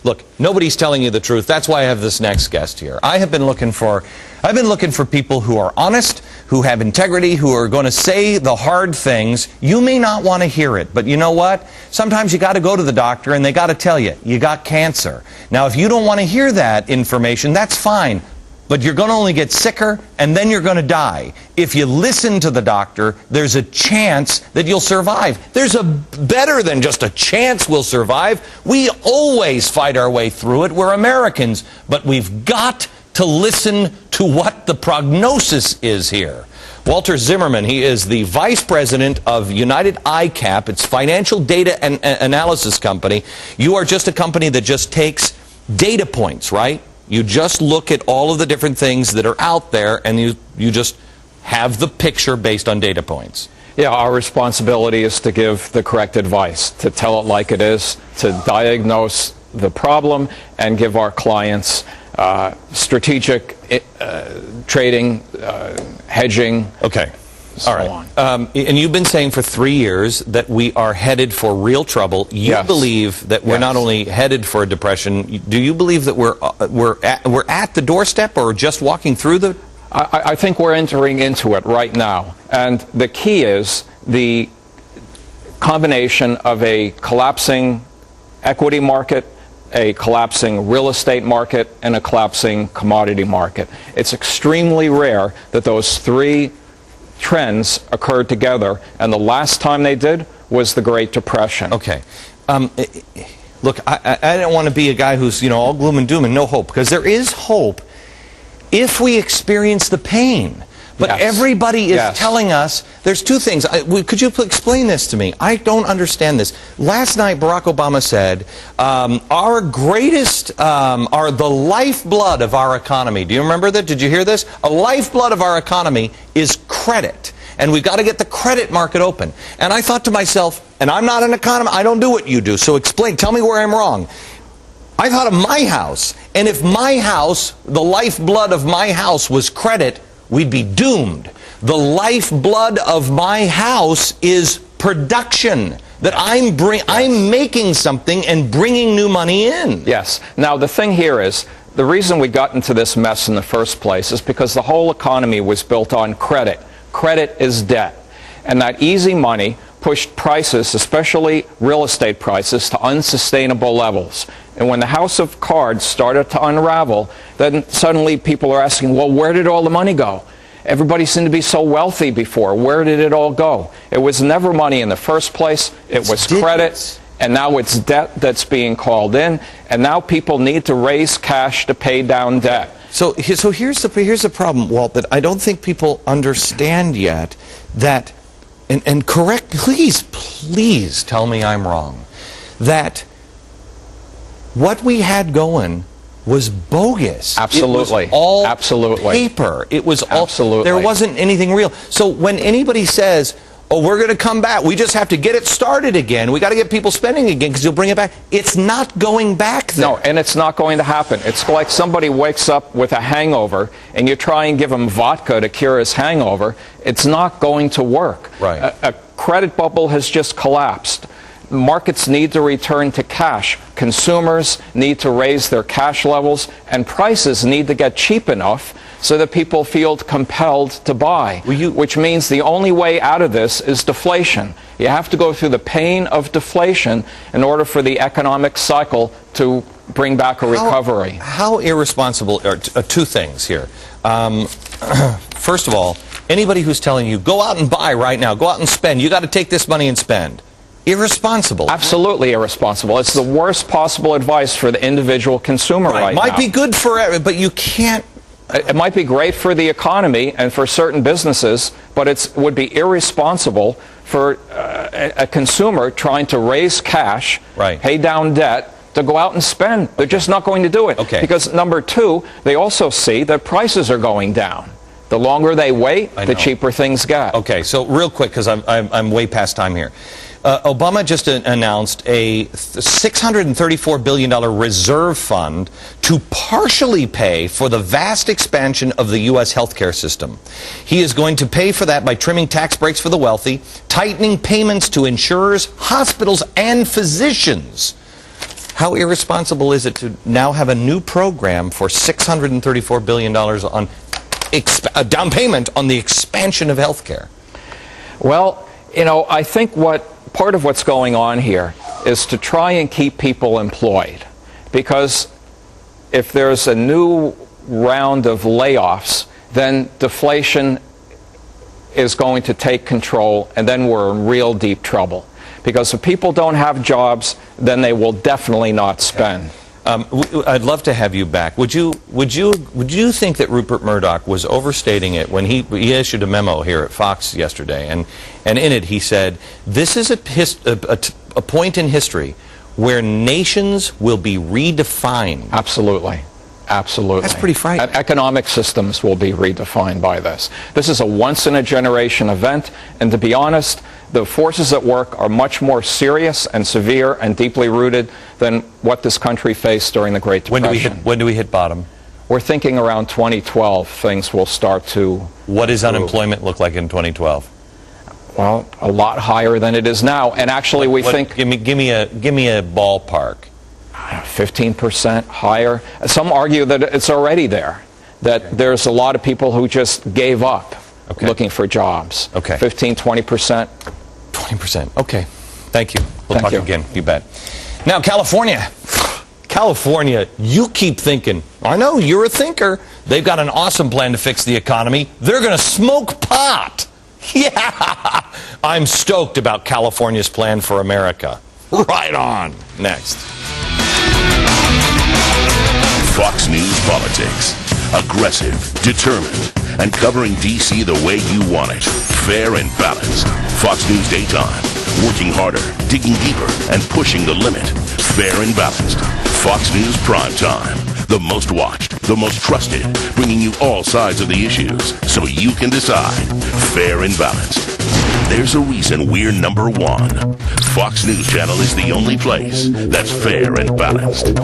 Look, nobody's telling you the truth. That's why I have this next guest here. I've been looking for people who are honest, who have integrity, who are going to say the hard things. You may not want to hear it, but you know what? Sometimes you got to go to the doctor and they got to tell you, you got cancer. Now, if you don't want to hear that information, that's fine. But you're going to only get sicker, and then you're going to die. If you listen to the doctor, there's a chance that you'll survive. There's a better than just a chance we'll survive. We always fight our way through it. We're Americans, but we've got to listen to what the prognosis is here. Walter Zimmermann, he is the vice president of United ICAP. It's financial data and analysis company. You are just a company that just takes data points, right? You just look at all of the different things that are out there, and you just have the picture based on data points. Yeah, our responsibility is to give the correct advice, to tell it like it is, to diagnose the problem, and give our clients strategic trading, hedging. Okay. All right. And you've been saying for 3 years that we are headed for real trouble. You believe that we're not only headed for a depression. Do you believe that we're at the doorstep, or just walking through the? I think we're entering into it right now. And the key is the combination of a collapsing equity market, a collapsing real estate market, and a collapsing commodity market. It's extremely rare that those three trends occurred together, and the last time they did was the Great Depression. Okay. Look, I don't want to be a guy who's, all gloom and doom and no hope, because there is hope if we experience the pain. But everybody is telling us, there's two things. Could you explain this to me? I don't understand this. Last night, Barack Obama said, our greatest, the lifeblood of our economy. Do you remember that? Did you hear this? A lifeblood of our economy is credit. And we've got to get the credit market open. And I thought to myself, and I'm not an economist, I don't do what you do, so explain, tell me where I'm wrong. I thought of my house, and if my house, the lifeblood of my house was credit, we'd be doomed. The lifeblood of my house is production. That I'm making something and bringing new money in. Yes. Now, the thing here is, the reason we got into this mess in the first place is because the whole economy was built on credit. Credit is debt. And that easy money pushed prices, especially real estate prices, to unsustainable levels. And when the house of cards started to unravel, then suddenly people are asking, well, where did all the money go? Everybody seemed to be so wealthy before. Where did it all go? It was never money in the first place. It was credit, and now it's debt that's being called in, and now people need to raise cash to pay down debt. So here's the problem, Walt, that I don't think people understand yet, that, and correct, please tell me I'm wrong, that what we had going was bogus. Absolutely. It was all absolutely paper. It was all, absolutely. There wasn't anything real. So when anybody says, oh, we're going to come back, we just have to get it started again, we got to get people spending again because you'll bring it back, it's not going back there. No, and it's not going to happen. It's like somebody wakes up with a hangover and you try and give him vodka to cure his hangover. It's not going to work. Right. A credit bubble has just collapsed. Markets need to return to cash. Consumers need to raise their cash levels, and prices need to get cheap enough so that people feel compelled to buy, which means the only way out of this is deflation. You have to go through the pain of deflation in order for the economic cycle to bring back a recovery. How irresponsible are two things here. First of all, anybody who's telling you, go out and buy right now, go out and spend, you got to take this money and spend. Irresponsible. Absolutely irresponsible. It's the worst possible advice for the individual consumer right now. Might be good for everyone, but you can't. It might be great for the economy and for certain businesses, but it would be irresponsible for a consumer trying to raise cash, pay down debt, to go out and spend. They're just not going to do it. Okay. Because number two, they also see that prices are going down. The longer they wait, the cheaper things get. Okay, so real quick, because I'm way past time here. Obama just announced a $634 billion reserve fund to partially pay for the vast expansion of the U.S. healthcare system. He is going to pay for that by trimming tax breaks for the wealthy, tightening payments to insurers, hospitals, and physicians. how irresponsible is it to now have a new program for $634 billion on a down payment on the expansion of health care? Well, you know, I think part of what's going on here is to try and keep people employed. Because if there's a new round of layoffs, then deflation is going to take control, and then we're in real deep trouble. Because if people don't have jobs, then they will definitely not spend. I'd love to have you back. Would you think that Rupert Murdoch was overstating it when he issued a memo here at Fox yesterday, and in it he said, this is a point in history where nations will be redefined? Absolutely. Absolutely. That's pretty frightening. Economic systems will be redefined by this. This is a once-in-a-generation event, and to be honest, the forces at work are much more serious and severe and deeply rooted than what this country faced during the Great Depression. When do we hit bottom? We're thinking around 2012 things will start to What does unemployment look like in 2012? Well, a lot higher than it is now, and actually we think... Give me a ballpark. 15% higher. Some argue that it's already there, that there's a lot of people who just gave up looking for jobs. 15, 20%. 20%. Okay. Thank you. We'll Thank talk again. You bet. Now, California. California, you keep thinking. I know, you're a thinker. They've got an awesome plan to fix the economy. They're going to smoke pot. Yeah. I'm stoked about California's plan for America. Right on. Next. Fox News Politics. Aggressive, determined, and covering D.C. the way you want it. Fair and balanced. Fox News Daytime. Working harder, digging deeper, and pushing the limit. Fair and balanced. Fox News Primetime. The most watched, the most trusted, bringing you all sides of the issues so you can decide. Fair and balanced. There's a reason we're #1. Fox News Channel is the only place that's fair and balanced.